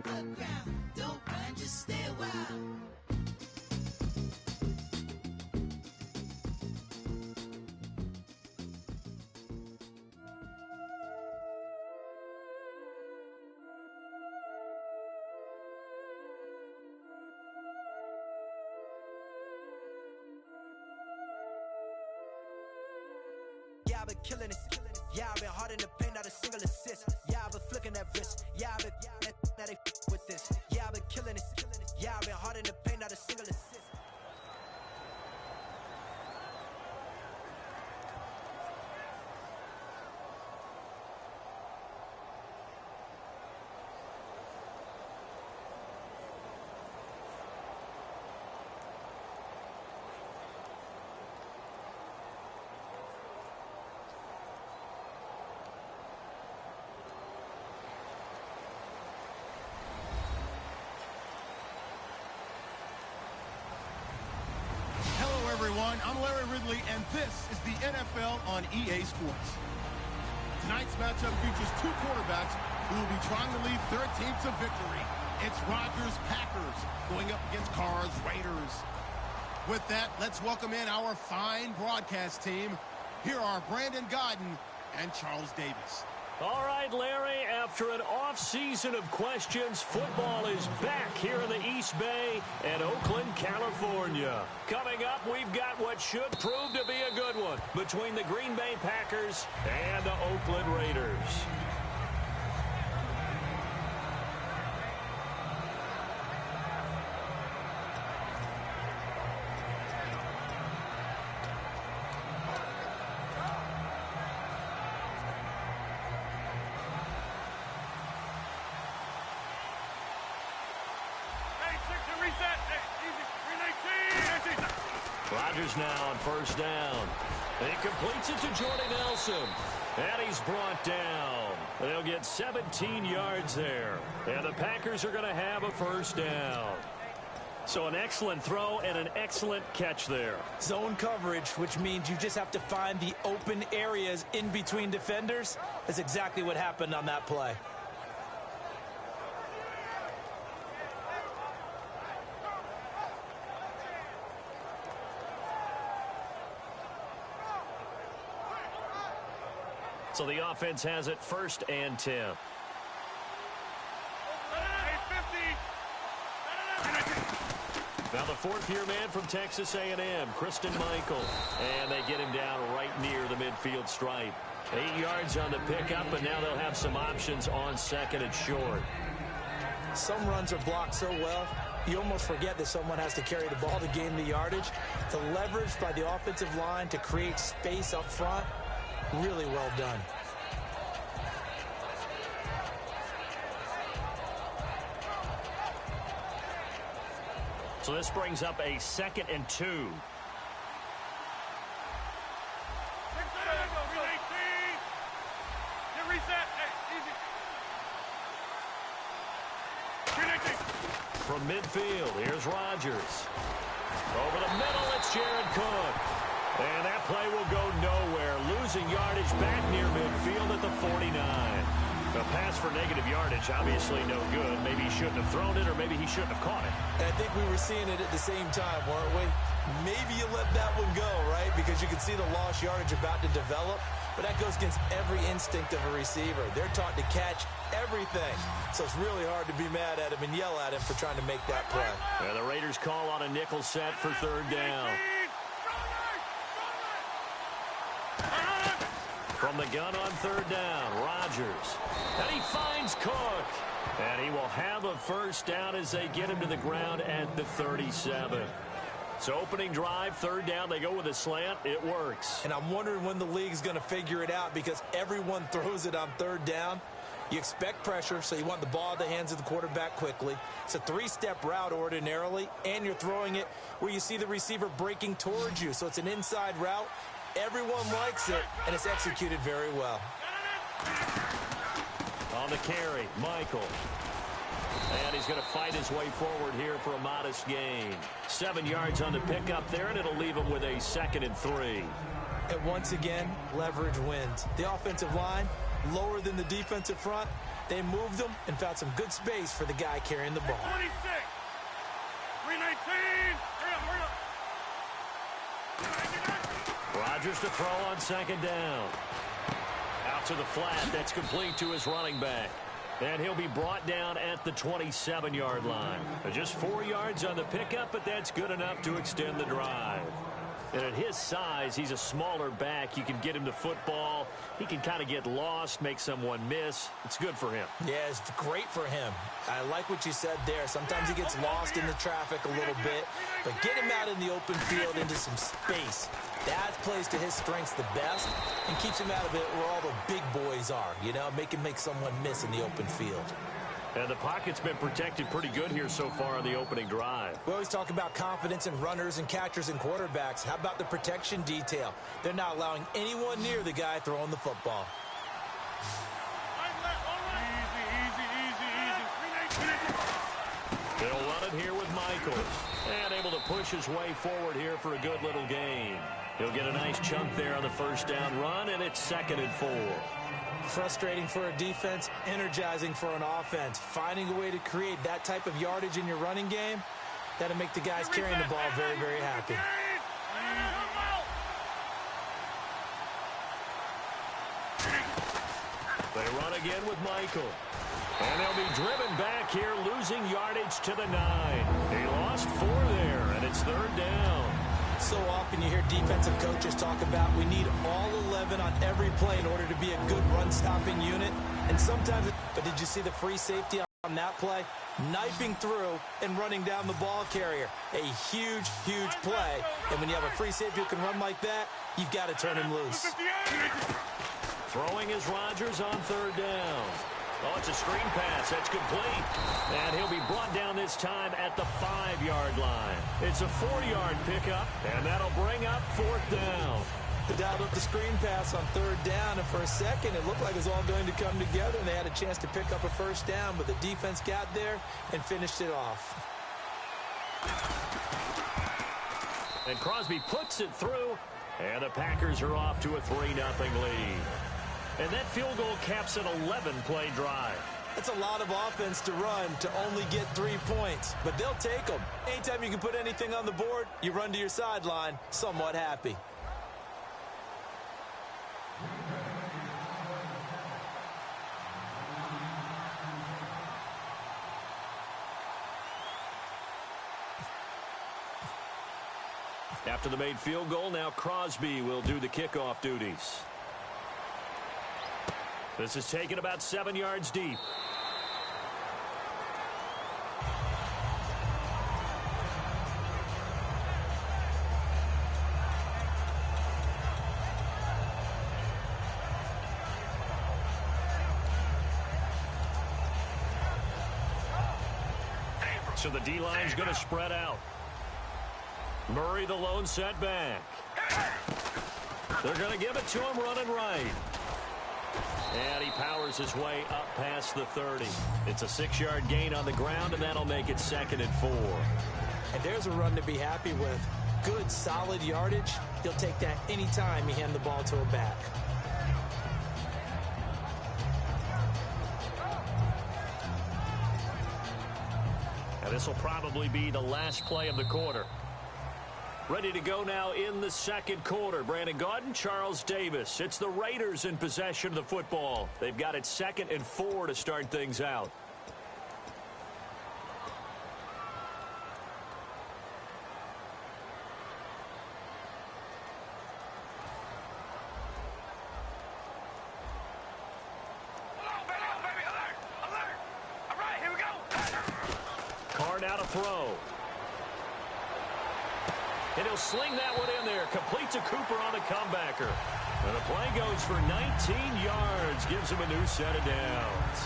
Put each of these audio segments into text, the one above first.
the ground. Don't run, just stay a while. Yeah, I've been killing it. Yeah, I've been hard in the paint, not a single assist. Yeah, I've been flicking that wrist. Yeah, I've been now they with this. Yeah, I've been killing it. Yeah, I've been hard in the paint, not a single assist. Everyone, I'm Larry Ridley, and this is the NFL on EA Sports. Tonight's matchup features two quarterbacks who will be trying to lead their team to victory. It's Rodgers Packers going up against Carr's Raiders. With that, let's welcome in our fine broadcast team. Here are Brandon Godden and Charles Davis. All right, Larry, after an off-season of questions, football is back here in the East Bay and Oakland, California. Coming up, we've got what should prove to be a good one between the Green Bay Packers and the Oakland Raiders. Rodgers now on first down. He completes it to Jordy Nelson. And he's brought down. They'll get 17 yards there. And the Packers are going to have a first down. So an excellent throw and an excellent catch there. Zone coverage, which means you just have to find the open areas in between defenders. That's exactly what happened on that play. So the offense has it first and 10. Now the fourth-year man from Texas A&M, Christine Michael. And they get him down right near the midfield stripe. 8 yards on the pickup, and now they'll have some options on second and short. Some runs are blocked so well, you almost forget that someone has to carry the ball to gain the yardage. The leverage by the offensive line to create space up front, really well done. So this brings up a 2nd and 2. From midfield, here's Rodgers. Over the middle, it's Jared Cook. And that play will go nowhere. Losing yardage back near midfield at the 49. A pass for negative yardage, obviously no good. Maybe he shouldn't have thrown it, or maybe he shouldn't have caught it. And I think we were seeing it at the same time, weren't we? Maybe you let that one go, right? Because you can see the lost yardage about to develop. But that goes against every instinct of a receiver. They're taught to catch everything. So it's really hard to be mad at him and yell at him for trying to make that play. Yeah, the Raiders call on a nickel set for third down. From the gun on third down, Rodgers. And he finds Cook. And he will have a first down as they get him to the ground at the 37. So opening drive, third down, they go with a slant. It works. And I'm wondering when the league's going to figure it out, because everyone throws it on third down. You expect pressure, so you want the ball in the hands of the quarterback quickly. It's a three-step route ordinarily, and you're throwing it where you see the receiver breaking towards you. So it's an inside route. Everyone likes it, and it's executed very well. On the carry, Michael. And he's going to fight his way forward here for a modest gain. 7 yards on the pickup there, and it'll leave him with a 2nd and 3. And once again, leverage wins. The offensive line, lower than the defensive front. They moved them and found some good space for the guy carrying the ball. 26. 319. Hurry up. Rodgers to throw on second down. Out to the flat. That's complete to his running back. And he'll be brought down at the 27-yard line. Just 4 yards on the pickup, but that's good enough to extend the drive. And at his size, he's a smaller back. You can get him to football. He can kind of get lost, make someone miss. It's good for him. Yeah, it's great for him. I like what you said there. Sometimes he gets lost in the traffic a little bit, but get him out in the open field into some space. That plays to his strengths the best and keeps him out of it where all the big boys are, you know, make someone miss in the open field. And the pocket's been protected pretty good here so far on the opening drive. We always talk about confidence in runners and catchers and quarterbacks. How about the protection detail? They're not allowing anyone near the guy throwing the football. They'll run it here with Michaels. And able to push his way forward here for a good little gain. He'll get a nice chunk there on the first down run, and it's 2nd and 4. Frustrating for a defense, energizing for an offense. Finding a way to create that type of yardage in your running game, that'll make the guys carrying the ball very, very happy. They run again with Michael. And they'll be driven back here, losing yardage to the 9. He lost 4 there, and it's 3rd down. So often you hear defensive coaches talk about we need all 11 on every play in order to be a good run-stopping unit. And sometimes, but did you see the free safety on that play? Knifing through and running down the ball carrier. A huge, huge play. And when you have a free safety who can run like that, you've got to turn him loose. Throwing is Rodgers on 3rd down. Oh, it's a screen pass. That's complete. And he'll be brought down this time at the 5-yard line. It's a 4-yard pickup, and that'll bring up 4th down. They dialed up the screen pass on 3rd down, and for a second it looked like it was all going to come together, and they had a chance to pick up a first down, but the defense got there and finished it off. And Crosby puts it through, and the Packers are off to a 3-0 lead. And that field goal caps an 11-play drive. That's a lot of offense to run to only get 3 points, but they'll take them. Anytime you can put anything on the board, you run to your sideline somewhat happy. After the made field goal, now Crosby will do the kickoff duties. This is taken about 7 yards deep. So the D-line's going to spread out. Murray the lone setback. They're going to give it to him running right. And he powers his way up past the 30. It's a 6-yard gain on the ground, and that'll make it 2nd and 4. And there's a run to be happy with. Good, solid yardage. He'll take that anytime you hand the ball to a back. And this will probably be the last play of the quarter. Ready to go now in the 2nd quarter. Brandon Gaudin, Charles Davis. It's the Raiders in possession of the football. They've got it 2nd and 4 to start things out. Carr now to throw. And he'll sling that one in there. Complete to Cooper on the comebacker. And the play goes for 19 yards. Gives him a new set of downs.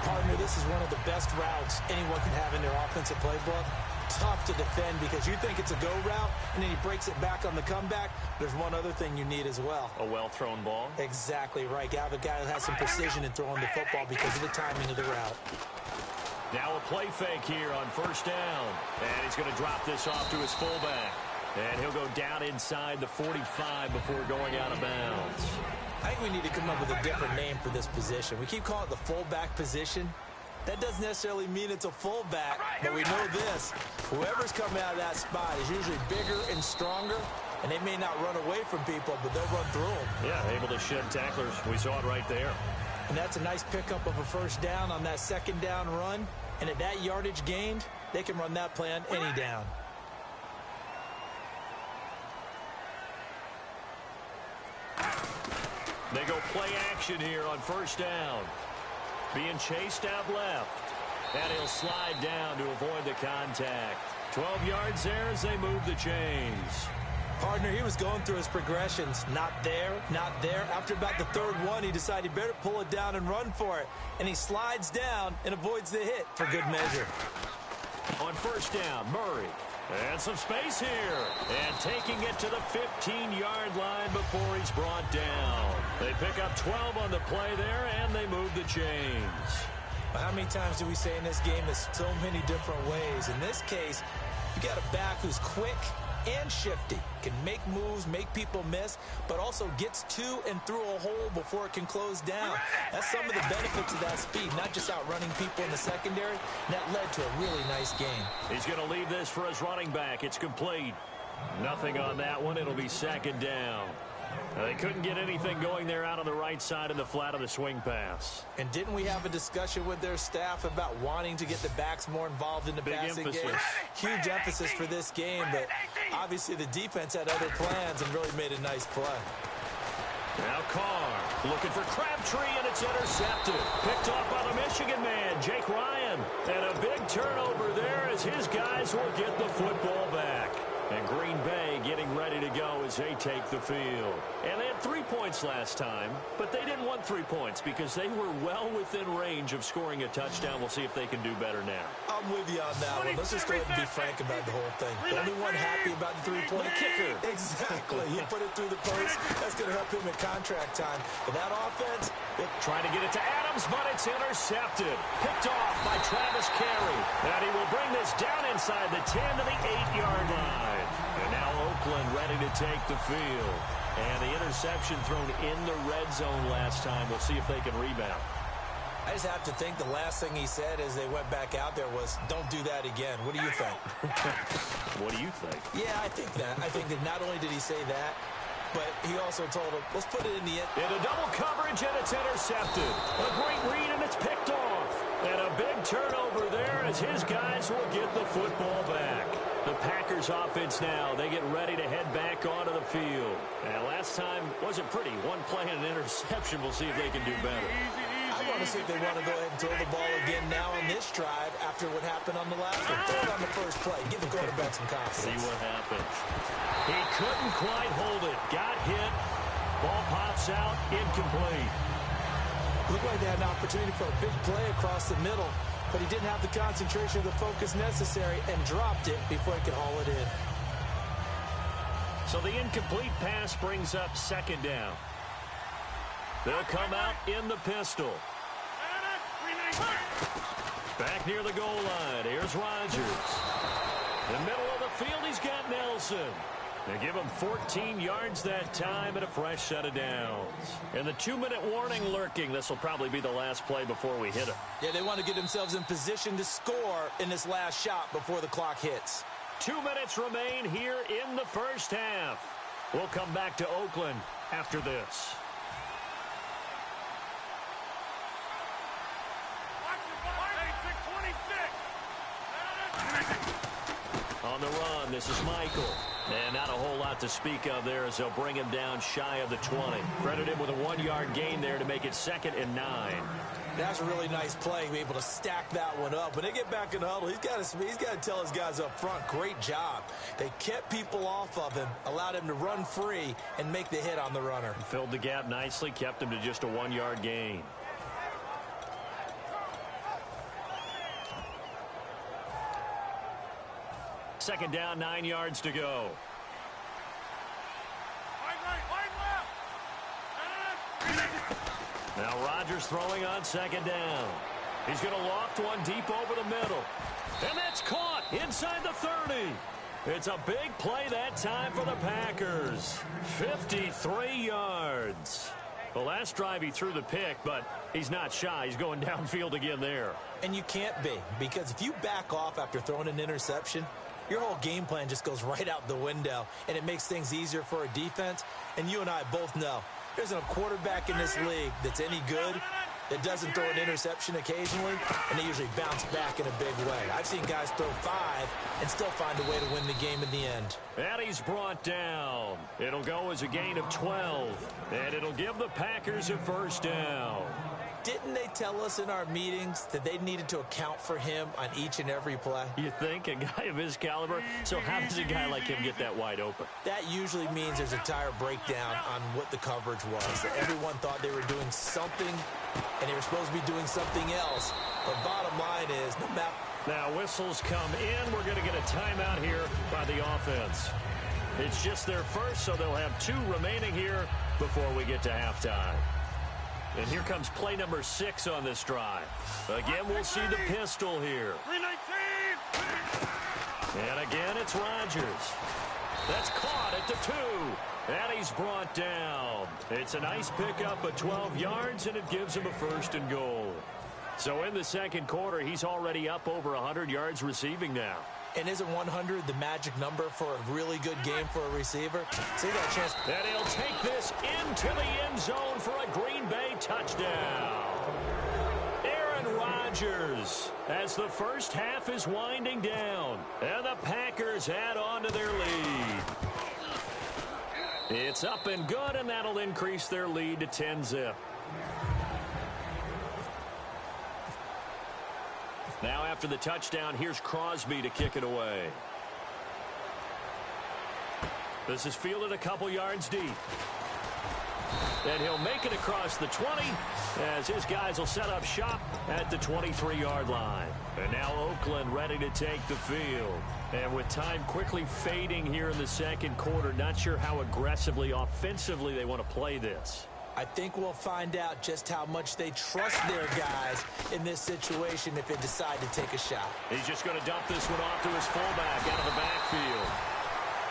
Partner, this is one of the best routes anyone can have in their offensive playbook. Tough to defend because you think it's a go route, and then he breaks it back on the comeback. There's one other thing you need as well. A well-thrown ball. Exactly right. You have a guy who has some precision in throwing the football because of the timing of the route. Now a play fake here on first down. And he's going to drop this off to his fullback. And he'll go down inside the 45 before going out of bounds. I think we need to come up with a different name for this position. We keep calling it the fullback position. That doesn't necessarily mean it's a fullback, but we know this. Whoever's coming out of that spot is usually bigger and stronger, and they may not run away from people, but they'll run through them. Yeah, able to shed tacklers. We saw it right there. And that's a nice pickup of a first down on that second down run. And at that yardage gained, they can run that play on any down. They go play action here on first down. Being chased out left. And he'll slide down to avoid the contact. 12 yards there as they move the chains. Partner, he was going through his progressions. Not there, not there. After about the third one, he decided he better pull it down and run for it. And he slides down and avoids the hit for good measure. On first down, Murray. And some space here. And taking it to the 15-yard line before he's brought down. They pick up 12 on the play there, and they move the chains. How many times do we say in this game there's so many different ways? In this case, you got a back who's quick and shifty, can make moves, make people miss, but also gets to and through a hole before it can close down. That's some of the benefits of that speed, not just outrunning people in the secondary. And that led to a really nice game. He's going to leave this for his running back. It's complete. Nothing on that one. It'll be second down. They couldn't get anything going there out on the right side in the flat of the swing pass. And didn't we have a discussion with their staff about wanting to get the backs more involved in the passing game? Huge emphasis for this game, but obviously the defense had other plans and really made a nice play. Now Carr looking for Crabtree, and it's intercepted. Picked off by the Michigan man, Jake Ryan. And a big turnover there as his guys will get the football back. And Green Bay getting ready to go as they take the field. And they had 3 points last time, but they didn't want 3 points because they were well within range of scoring a touchdown. We'll see if they can do better now. I'm with you on that one. Let's just go ahead and be frank about the whole thing. The only one happy about the three-point kicker. Exactly. He put it through the post. That's going to help him at contract time. But that offense, trying to get it to Adams, but it's intercepted. Picked off by Travis Carey. And he will bring this down inside the 10 to the 8-yard line. And now Oakland ready to take the field. And the interception thrown in the red zone last time. We'll see if they can rebound. I just have to think the last thing he said as they went back out there was, don't do that again. What do you think? What do you think? Yeah, I think that. I think that not only did he say that, but he also told him, let's put it in the end. Into double coverage, and it's intercepted. A great read, and it's picked off. And a big turnover there as his guys will get the football back. The Packers offense now, they get ready to head back onto the field. And last time wasn't pretty. One play and an interception. We'll see if they can do better. I want to see if they want to go ahead and throw the ball again now on this drive after what happened on the last one. Throw it on the first play. Give the quarterback some confidence. See what happens. He couldn't quite hold it. Got hit. Ball pops out. Incomplete. Looked like they had an opportunity for a big play across the middle, but he didn't have the concentration or the focus necessary and dropped it before he could haul it in. So the incomplete pass brings up second down. They'll come out in the pistol. Back near the goal line. Here's Rodgers. In the middle of the field, he's got Nelson. They give him 14 yards that time and a fresh set of downs. And the 2-minute warning lurking. This will probably be the last play before we hit it. Yeah, they want to get themselves in position to score in this last shot before the clock hits. 2 minutes remain here in the first half. We'll come back to Oakland after this. On the run, this is Michael. And not a whole lot to speak of there as they'll bring him down shy of the 20. Credit him with a 1-yard gain there to make it 2nd and 9. That's a really nice play, be able to stack that one up. When they get back in the huddle, he's got to tell his guys up front, great job. They kept people off of him, allowed him to run free and make the hit on the runner. Filled the gap nicely, kept him to just a 1-yard gain. Second down, 9 yards to go. Now Rodgers throwing on second down. He's going to loft one deep over the middle. And that's caught inside the 30. It's a big play that time for the Packers. 53 yards. The last drive he threw the pick, but he's not shy. He's going downfield again there. And you can't be, because if you back off after throwing an interception, your whole game plan just goes right out the window, and it makes things easier for a defense. And you and I both know there's a quarterback in this league that's any good that doesn't throw an interception occasionally, and they usually bounce back in a big way. I've seen guys throw 5 and still find a way to win the game in the end. And he's brought down. It'll go as a gain of 12, and it'll give the Packers a first down. Didn't they tell us in our meetings that they needed to account for him on each and every play? You think? A guy of his caliber? So how does a guy like him get that wide open? That usually means there's a tire breakdown on what the coverage was. That everyone thought they were doing something, and they were supposed to be doing something else. But bottom line is, no matter... Now whistles come in. We're going to get a timeout here by the offense. It's just their first, so they'll have 2 remaining here before we get to halftime. And here comes play number 6 on this drive. Again, we'll see the pistol here. And again, it's Rodgers. That's caught at the 2. And he's brought down. It's a nice pickup of 12 yards, and it gives him a first and goal. So in the second quarter, he's already up over 100 yards receiving now. And isn't 100 the magic number for a really good game for a receiver? So he got a chance. And he'll take this into the end zone for a Green Bay touchdown. Aaron Rodgers, as the first half is winding down, and the Packers add on to their lead. It's up and good, and that'll increase their lead to 10-zip. Now after the touchdown, here's Crosby to kick it away. This is fielded a couple yards deep. And he'll make it across the 20 as his guys will set up shop at the 23-yard line. And now Oakland ready to take the field. And with time quickly fading here in the second quarter, not sure how aggressively, offensively they want to play this. I think we'll find out just how much they trust their guys in this situation if they decide to take a shot. He's just going to dump this one off to his fullback out of the backfield.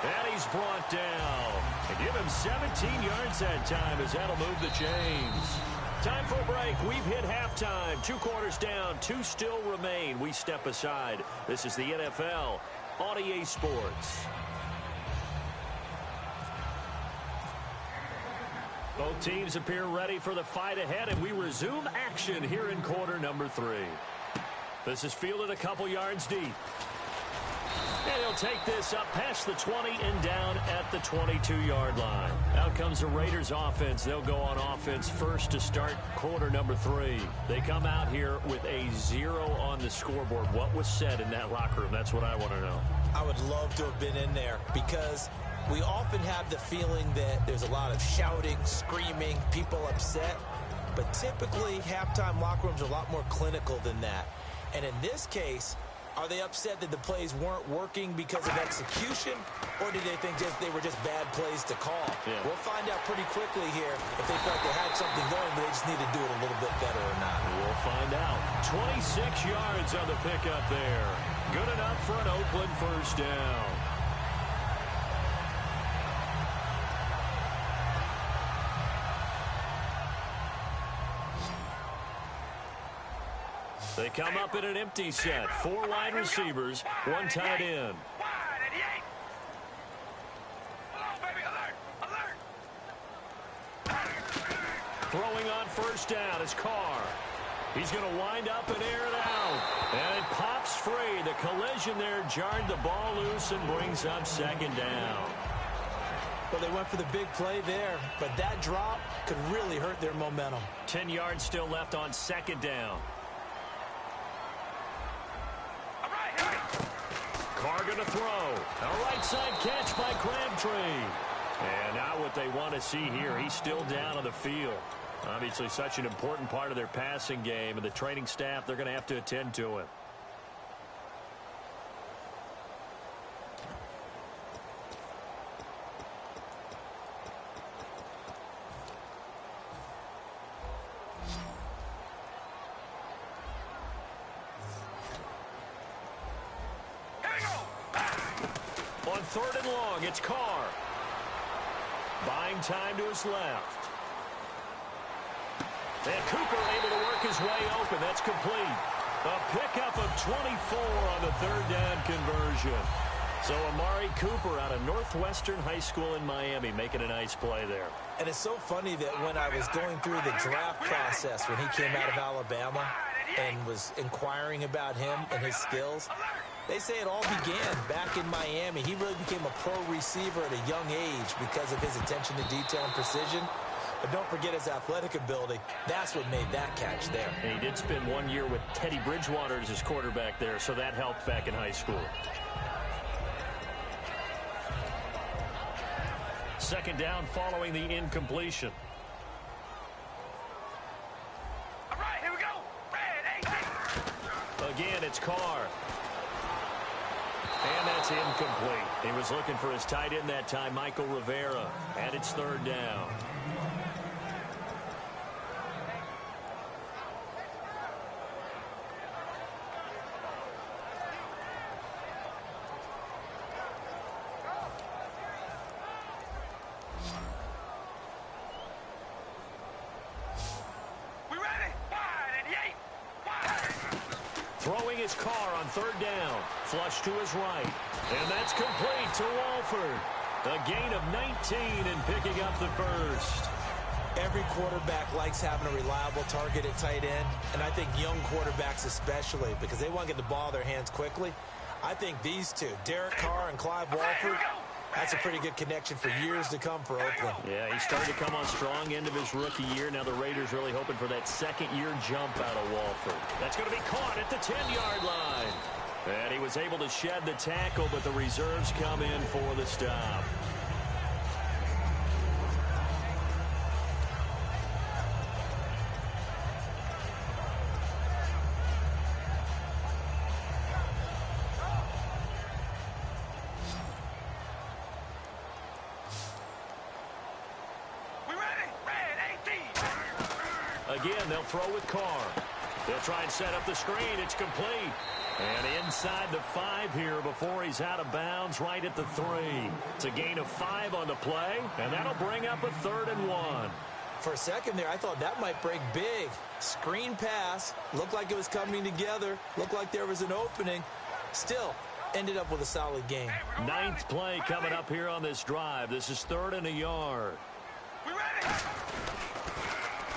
And he's brought down. And give him 17 yards that time as that'll move the chains. Time for a break. We've hit halftime. 2 quarters down. 2 still remain. We step aside. This is the NFL on EA Sports. Both teams appear ready for the fight ahead, and we resume action here in quarter number 3. This is fielded a couple yards deep. And he'll take this up past the 20 and down at the 22-yard line. Out comes the Raiders offense. They'll go on offense first to start quarter number 3. They come out here with a 0 on the scoreboard. What was said in that locker room? That's what I want to know. I would love to have been in there because we often have the feeling that there's a lot of shouting, screaming, people upset. But typically, halftime locker rooms are a lot more clinical than that. And in this case, are they upset that the plays weren't working because of execution, or did they think they were just bad plays to call? Yeah. We'll find out pretty quickly here if they felt they had something going, but they just need to do it a little bit better or not. We'll find out. 26 yards on the pickup there. Good enough for an Oakland first down. They come up in an empty set. 4 wide receivers, 1 tight end. Throwing on first down is Carr. He's going to wind up and air it out. And it pops free. The collision there jarred the ball loose and brings up second down. Well, they went for the big play there, but that drop could really hurt their momentum. 10 yards still left on second down. Carr going to throw. A right side catch by Crabtree. And now what they want to see here, he's still down on the field. Obviously such an important part of their passing game, and the training staff, they're going to have to attend to it. On 3rd and long, it's Carr. Buying time to his left. And Cooper able to work his way open. That's complete. A pickup of 24 on the third down conversion. So Amari Cooper out of Northwestern High School in Miami making a nice play there. And it's so funny that when I was going through the draft process when he came out of Alabama and was inquiring about him and his skills, they say it all began back in Miami. He really became a pro receiver at a young age because of his attention to detail and precision. But don't forget his athletic ability. That's what made that catch there. And he did spend 1 year with Teddy Bridgewater as his quarterback there, so that helped back in high school. Second down following the incompletion. All right, here we go. Red 18. Again, it's Carr. And that's incomplete. He was looking for his tight end that time, Michael Rivera. And it's third down. Throwing his Carr on third down. Flush to his right. And that's complete to Walford. A gain of 19 and picking up the first. Every quarterback likes having a reliable target at tight end, and I think young quarterbacks especially, because they want to get the ball in their hands quickly. I think these two, Derek Carr and Clive Walford, that's a pretty good connection for years to come for Oakland. Yeah, he started to come on strong end of his rookie year. Now the Raiders really hoping for that second-year jump out of Walford. That's going to be caught at the 10-yard line. And he was able to shed the tackle, but the reserves come in for the stop. Again, they'll throw with Carr. They'll try and set up the screen. It's complete. And inside the 5 here before he's out of bounds right at the 3. It's a gain of 5 on the play, and that'll bring up a 3rd and 1. For a second there, I thought that might break big. Screen pass. Looked like it was coming together. Looked like there was an opening. Still, ended up with a solid gain. 9th play coming up here on this drive. This is 3rd and a yard.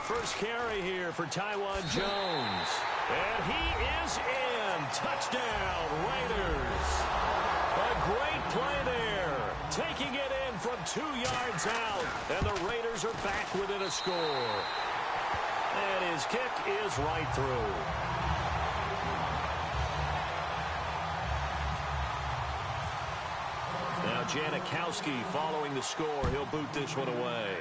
First carry here for Taiwan Jones. And he is in. Touchdown, Raiders. A great play there. Taking it in from 2 yards out. And the Raiders are back within a score. And his kick is right through. Now Janikowski following the score. He'll boot this one away.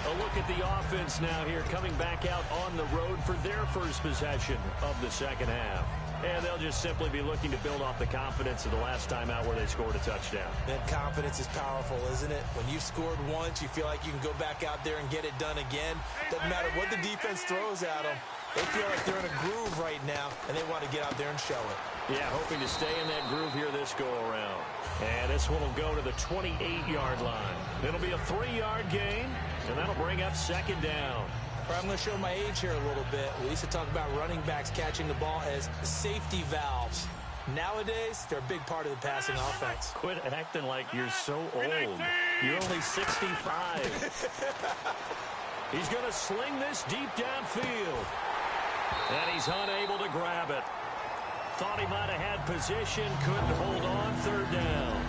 A look at the offense now here, coming back out on the road for their first possession of the second half. And they'll just simply be looking to build off the confidence of the last time out where they scored a touchdown. And confidence is powerful, isn't it? When you've scored once, you feel like you can go back out there and get it done again. Doesn't matter what the defense throws at them. They feel like they're in a groove right now, and they want to get out there and show it. Yeah, hoping to stay in that groove here this go-around. And this one will go to the 28-yard line. It'll be a 3-yard gain, and that'll bring up second down. I'm going to show my age here a little bit. We used to talk about running backs catching the ball as safety valves. Nowadays, they're a big part of the passing offense. Quit acting like you're so old. You're only 65. He's going to sling this deep downfield. And he's unable to grab it. Thought he might have had position, couldn't hold on, third down.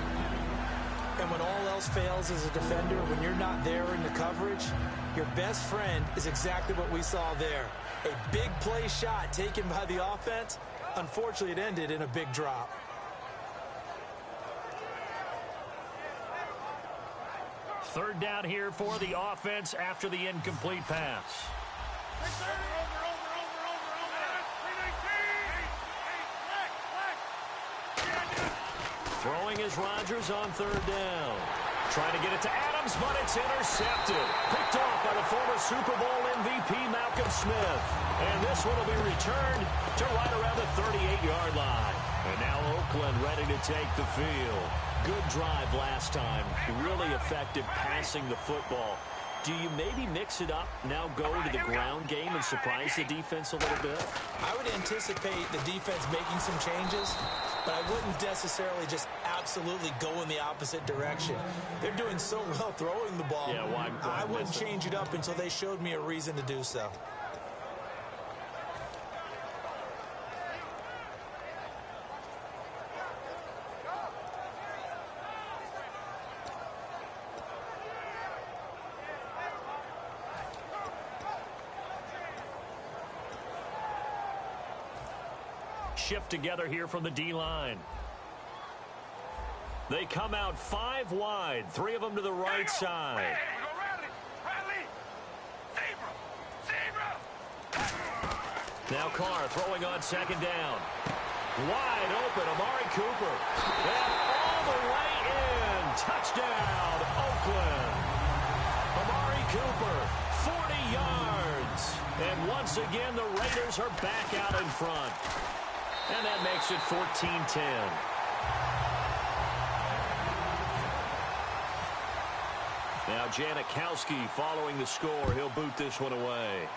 And when all else fails as a defender, when you're not there in the coverage, your best friend is exactly what we saw there. A big play shot taken by the offense. Unfortunately, it ended in a big drop. Third down here for the offense after the incomplete pass. Throwing is Rodgers on third down. Trying to get it to Adams, but it's intercepted. Picked off by the former Super Bowl MVP, Malcolm Smith. And this one will be returned to right around the 38-yard line. And now Oakland ready to take the field. good drive last time. Really effective passing the football. Do you maybe mix it up, now go to the ground game and surprise the defense a little bit? I would anticipate the defense making some changes, but I wouldn't necessarily just absolutely go in the opposite direction. They're doing so well throwing the ball. Yeah, why I wouldn't change it up until they showed me a reason to do so. Shift together here from the D-line. They come out 5 wide, 3 of them to the right side. Now Carr throwing on second down. Wide open, Amari Cooper. And all the way in. Touchdown, Oakland. Amari Cooper, 40 yards. And once again, the Raiders are back out in front. And that makes it 14-10. Now Janikowski following the score. He'll boot this one away.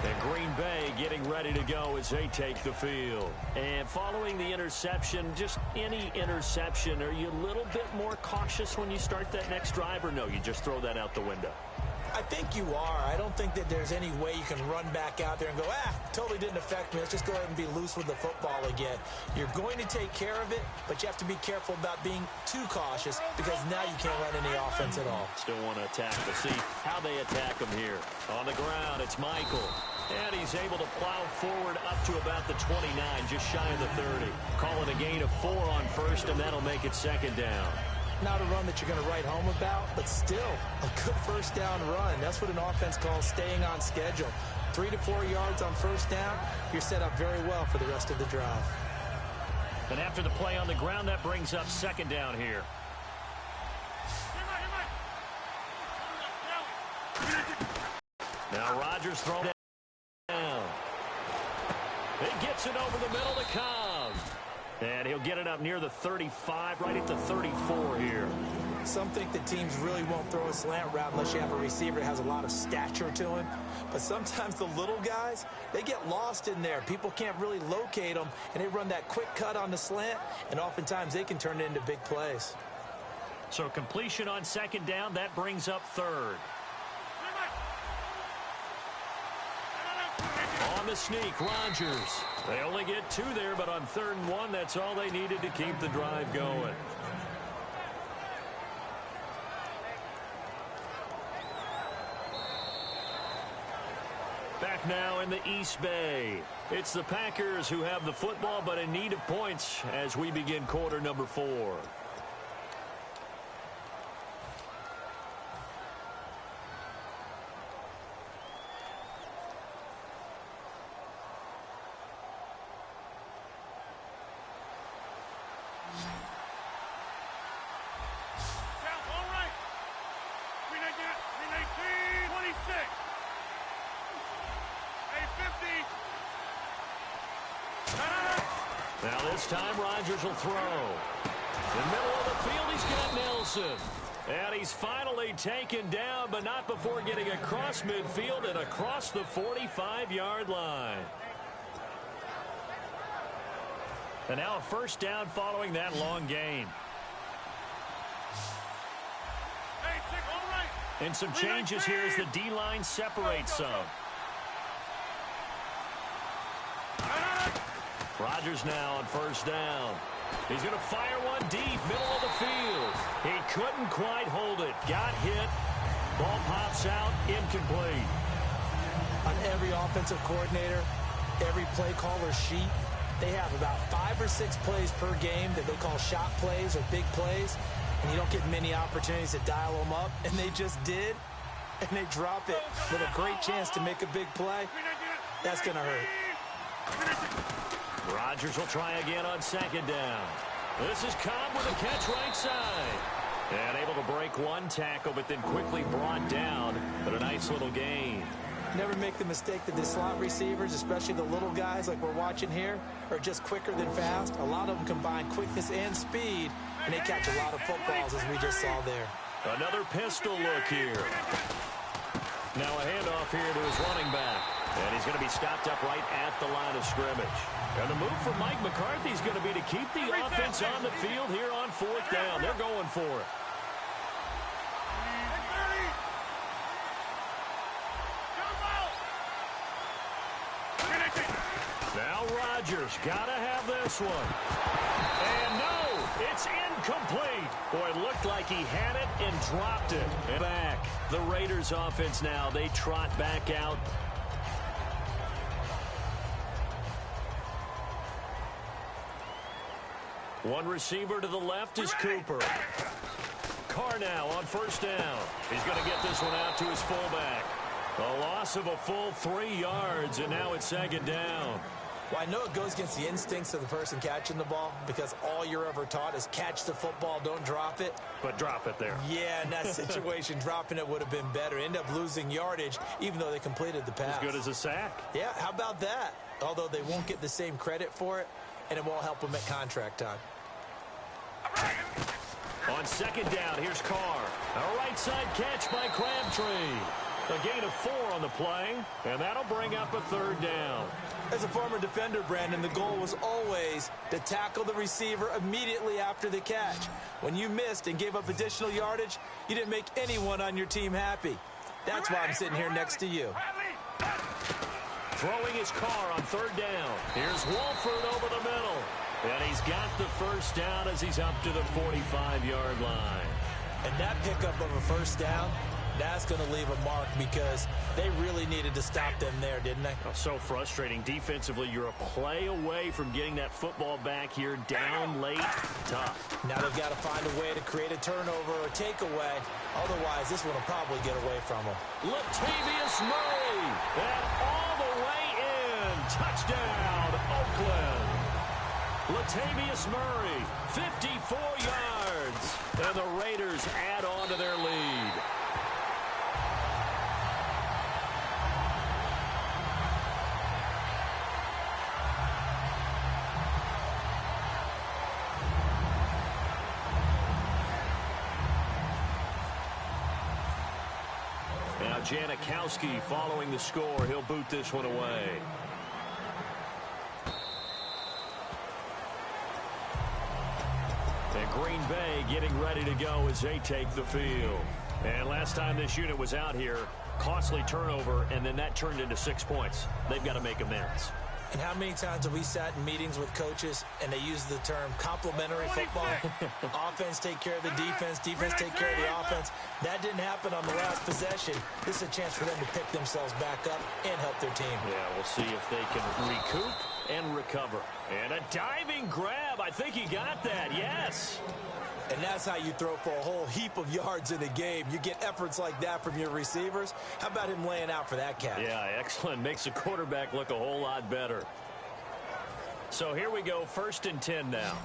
And Green Bay getting ready to go as they take the field. And following the interception, just any interception, are you a little bit more cautious when you start that next drive, or no, you just throw that out the window? I think you are. I don't think that there's any way you can run back out there and go, totally didn't affect me. Let's just go ahead and be loose with the football again. You're going to take care of it, but you have to be careful about being too cautious because now you can't run any offense at all. Still want to attack. We'll see how they attack him here. On the ground, it's Michael. And he's able to plow forward up to about the 29, just shy of the 30. Calling a gain of 4 on first, and that'll make it second down. Not a run that you're going to write home about, but still a good first down run. That's what an offense calls staying on schedule. 3 to 4 yards on first down, you're set up very well for the rest of the drive. And after the play on the ground, that brings up second down here. Now Rodgers throwing down. He gets it over the middle to Cobb. And he'll get it up near the 35, right at the 34 here. Some think that teams really won't throw a slant route unless you have a receiver that has a lot of stature to him. But sometimes the little guys, they get lost in there. People can't really locate them, and they run that quick cut on the slant, and oftentimes they can turn it into big plays. So completion on second down, that brings up third. On the sneak, Rodgers. They only get 2 there, but on 3rd and 1, that's all they needed to keep the drive going. Back now in the East Bay. It's the Packers who have the football, but in need of points as we begin quarter number 4. Now this time Rodgers will throw. In the middle of the field, he's got Nelson. And he's finally taken down, but not before getting across midfield and across the 45-yard line. And now a first down following that long gain. And some changes here as the D-line separates some. Rodgers now on first down. He's going to fire one deep, middle of the field. He couldn't quite hold it. Got hit. Ball pops out, incomplete. On every offensive coordinator, every play caller sheet, they have about 5 or 6 plays per game that they call shot plays or big plays, and you don't get many opportunities to dial them up, and they just did, and they drop it with a great chance to make a big play. That's going to hurt. Rodgers will try again on second down. This is Cobb with a catch right side. And able to break one tackle, but then quickly brought down. But a nice little gain. Never make the mistake that the slot receivers, especially the little guys like we're watching here, are just quicker than fast. A lot of them combine quickness and speed, and they catch a lot of footballs, as we just saw there. Another pistol look here. Now a handoff here to his running back. And he's going to be stopped up right at the line of scrimmage. And the move for Mike McCarthy is going to be to keep the offense on the field here on 4th down. They're going for it. Now Rodgers got to have this one. And no, it's incomplete. Boy, it looked like he had it and dropped it. And back. The Raiders offense now. They trot back out. One receiver to the left is Cooper. Carr now on 1st down. He's going to get this one out to his fullback. A loss of a full 3 yards, and now it's 2nd down. Well, I know it goes against the instincts of the person catching the ball because all you're ever taught is catch the football, don't drop it. But drop it there. Yeah, in that situation, dropping it would have been better. End up losing yardage, even though they completed the pass. As good as a sack. Yeah, how about that? Although they won't get the same credit for it, and it won't help them at contract time. On 2nd down, here's Carr. A right side catch by Crabtree. A gain of 4 on the play, and that'll bring up a 3rd down. As a former defender, Brandon, the goal was always to tackle the receiver immediately after the catch. When you missed and gave up additional yardage, you didn't make anyone on your team happy. That's why I'm sitting here next to you. Throwing his Carr on 3rd down. Here's Wolford over the middle. And he's got the 1st down as he's up to the 45-yard line. And that pickup of a 1st down, that's going to leave a mark because they really needed to stop them there, didn't they? Oh, so frustrating. Defensively, you're a play away from getting that football back here down late. Tough. Now they've got to find a way to create a turnover or takeaway. Otherwise, this one will probably get away from them. Latavius Murray. And all the way in. Touchdown, Oakland. Latavius Murray, 54 yards. And the Raiders add on to their lead. Now Janikowski following the score. He'll boot this one away. And Green Bay getting ready to go as they take the field. And last time this unit was out here, costly turnover, and then that turned into 6 points. They've got to make amends. And how many times have we sat in meetings with coaches and they use the term complementary football? Offense take care of the defense, defense take care of the offense. That didn't happen on the last possession. This is a chance for them to pick themselves back up and help their team. Yeah, we'll see if they can recoup and recover. And a diving grab. I think he got that, yes. And that's how you throw for a whole heap of yards in a game. You get efforts like that from your receivers. How about him laying out for that catch? Yeah, excellent. Makes the quarterback look a whole lot better. So here we go, 1st and 10 now.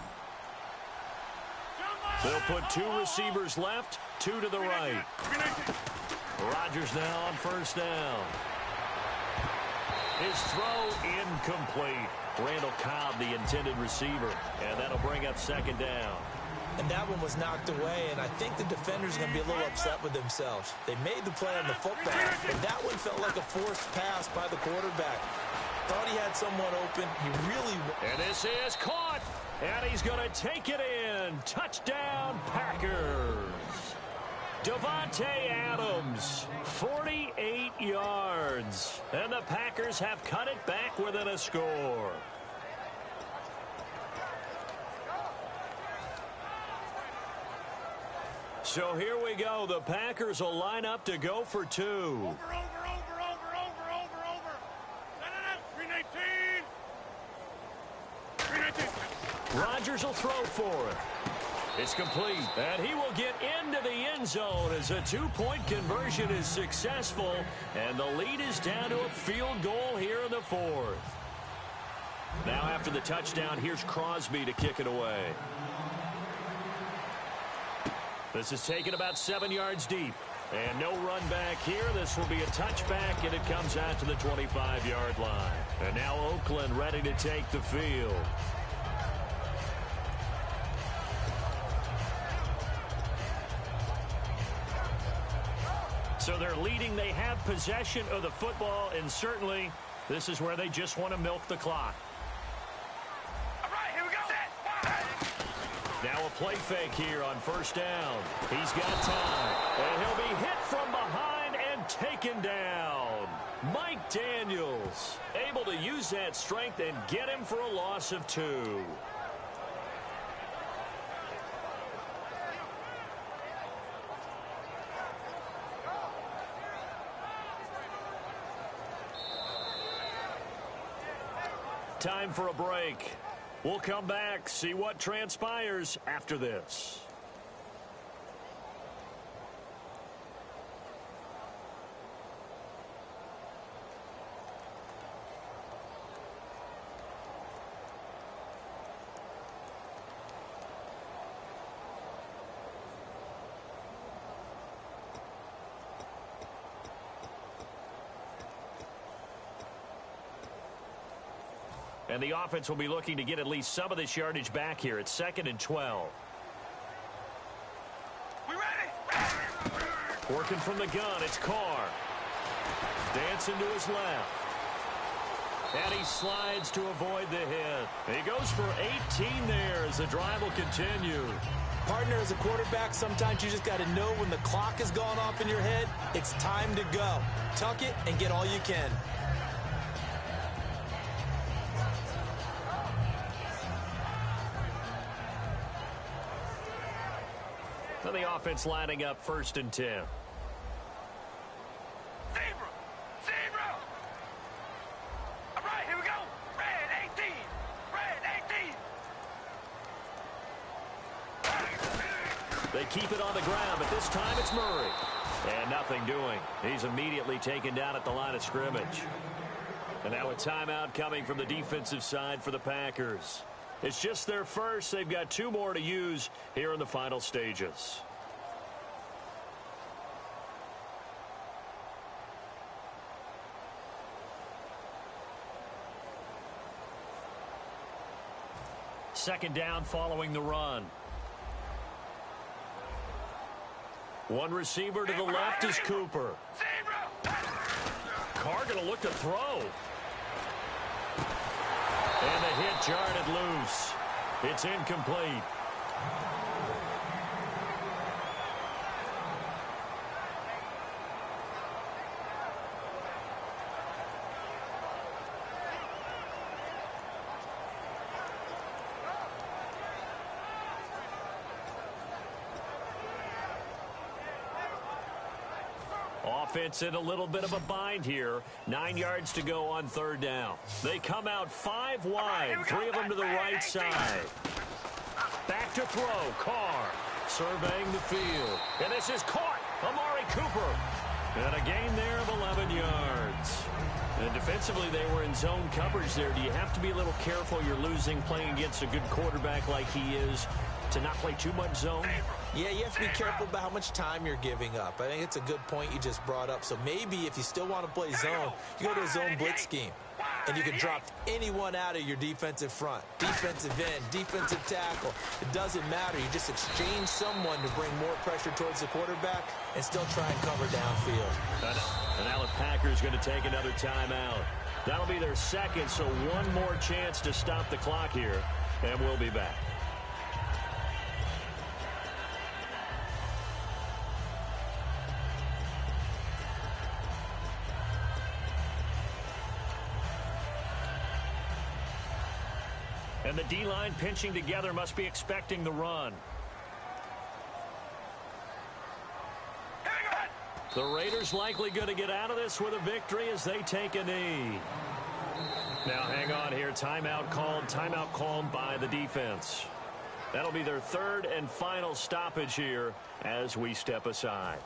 They'll put 2 receivers left, 2 to the right. Rodgers now on 1st down. His throw incomplete. Randall Cobb, the intended receiver. And that'll bring up 2nd down. And that one was knocked away, and I think the defender's going to be a little upset with themselves. They made the play on the football, but that one felt like a forced pass by the quarterback. Thought he had someone open. He really... And this is caught, and he's going to take it in. Touchdown, Packers. Davante Adams, 48 yards. And the Packers have cut it back within a score. So here we go. The Packers will line up to go for 2. Over. 319. Rodgers will throw for it. It's complete, and he will get into the end zone as a 2-point conversion is successful, and the lead is down to a field goal here in the 4th. Now after the touchdown, here's Crosby to kick it away. This is taken about 7 yards deep. And no run back here. This will be a touchback, and it comes out to the 25-yard line. And now Oakland ready to take the field. So they're leading. They have possession of the football, and certainly this is where they just want to milk the clock. All right, here we go. Now a play fake here on first down. He's got time, and he'll be hit from behind and taken down. Mike Daniels able to use that strength and get him for a loss of 2. Time for a break. We'll come back, see what transpires after this. And the offense will be looking to get at least some of this yardage back here. It's 2nd and 12. We ready? Working from the gun, it's Carr. Dancing to his left. And he slides to avoid the hit. He goes for 18 there as the drive will continue. Partner, as a quarterback, sometimes you just got to know when the clock has gone off in your head, it's time to go. Tuck it and get all you can. And the offense lining up 1st and 10. Zebra! Zebra! All right, here we go. Red 18. Red 18. They keep it on the ground, but this time it's Murray. And nothing doing. He's immediately taken down at the line of scrimmage. And now a timeout coming from the defensive side for the Packers. It's just their first. They've got 2 more to use here in the final stages. Second down following the run. One receiver to the left is Cooper. Zebra! Carr going to look to throw. And the hit jarred it loose. It's incomplete. Offense in a little bit of a bind here. 9 yards to go on 3rd down. They come out 5 wide. 3 of them to the right side. Back to throw. Carr surveying the field. And this is caught. Amari Cooper. And a gain there of 11 yards. And defensively, they were in zone coverage there. Do you have to be a little careful? You're losing playing against a good quarterback like he is to not play too much zone? Yeah, you have to be careful about how much time you're giving up. I think it's a good point you just brought up. So maybe if you still want to play zone, you go to a zone blitz scheme. And you can drop anyone out of your defensive front. Defensive end, defensive tackle. It doesn't matter. You just exchange someone to bring more pressure towards the quarterback and still try and cover downfield. And now the Packers going to take another timeout. That'll be their second, so one more chance to stop the clock here. And we'll be back. And the D-line pinching together must be expecting the run. The Raiders likely going to get out of this with a victory as they take a knee. Now hang on here. Timeout called by the defense. That'll be their 3rd and final stoppage here as we step aside.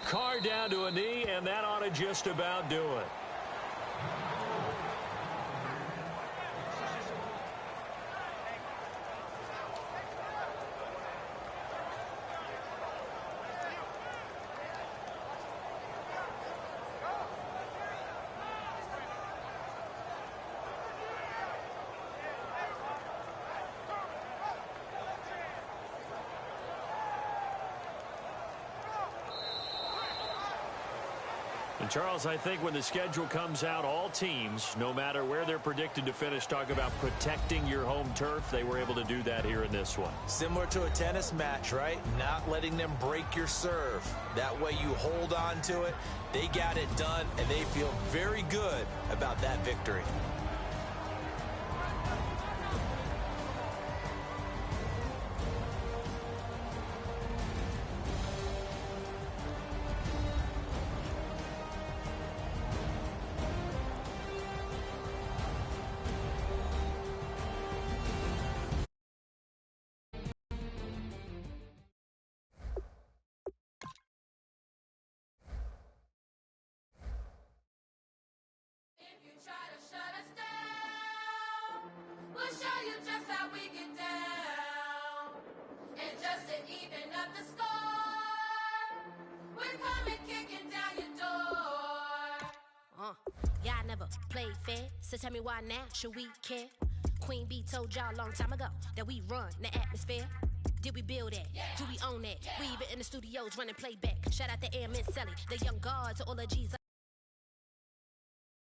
Carr down to a knee, and that ought to just about do it. And Charles, I think when the schedule comes out, all teams, no matter where they're predicted to finish, talk about protecting your home turf. They were able to do that here in this one. Similar to a tennis match, right? Not letting them break your serve. That way you hold on to it. They got it done, and they feel very good about that victory. We'll show you just how we get down. And just to even up the score, we're coming kicking down your door. Y'all never played fair, so tell me why now should we care? Queen Bee told y'all a long time ago that we run the atmosphere. Did we build that? Yeah. Do we own that? Yeah. We even in the studios running playback. Shout out to Air Miss Sally, the young guards, all the G's